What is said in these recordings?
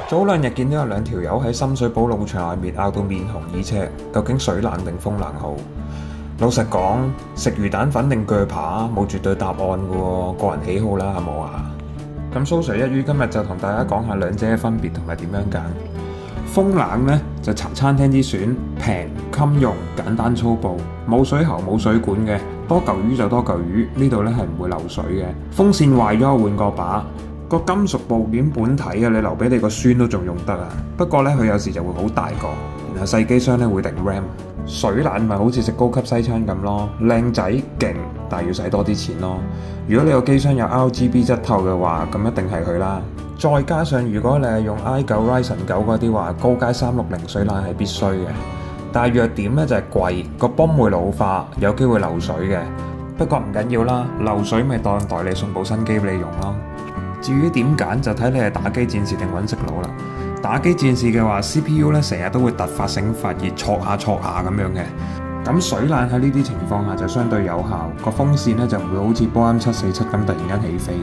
早兩日見到有兩條友喺深水埗路場外面拗到面紅耳赤，究竟水冷定風冷好？老實講，食魚蛋粉定鋸扒冇絕對答案嘅喎，個人喜好啦，係冇啊？咁蘇 Sir 一於今日就同大家講下兩者嘅分別同埋點樣揀。風冷呢，就茶餐廳之選，平襟用，簡單粗暴，冇水喉冇水管嘅，多嚿魚就多嚿魚，呢度呢係唔會漏水嘅。風扇壞咗我換個把，個金屬部件本體嘅，你留俾你個孫都仲用得啊。不過呢，佢有時就會好大個，然後細機箱呢會定 RAM。水冷咪好似食高級西餐咁咯，靚仔勁，但係要使多啲錢咯。如果你個機箱有 RGB 質透嘅話，咁一定係佢啦。再加上如果你係用 i9 Ryzen 9嗰啲話，高階360水冷係必須嘅。但係弱點呢就係貴，個泵會老化，有機會漏水嘅。不過唔緊要啦，漏水咪當代理送部新機俾你用咯。至於點揀就睇你係打機戰士定揾食佬啦。打機戰士嘅話 CPU 咧成日都會突發性發熱，挫下咁樣嘅。咁水冷喺呢啲情況下就相對有效，個風扇咧就唔會好似波音747咁突然間起飛。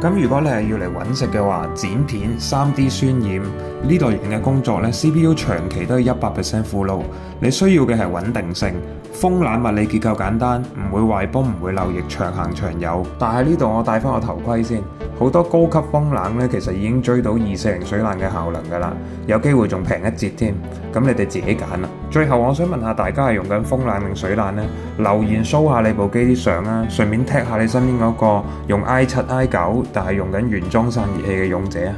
咁如果你係要嚟揾食嘅話，剪片、3D 渲染呢類型嘅工作咧 CPU 長期都係100% full load，你需要嘅係穩定性。風冷物理結構簡單，唔會壞泵，唔會漏液，長行長有。但係呢度我戴翻個頭盔先，好多高級風冷呢，其實已經追到240水冷嘅效能㗎啦，有機會仲平一截添。咁你哋自己揀啦。最後我想問下大家係用緊風冷定水冷呢？留言 show 下你部機啲相啊，順便 tag 下你身邊嗰個用 i7、i9 但係用緊原裝散熱器嘅勇者啊！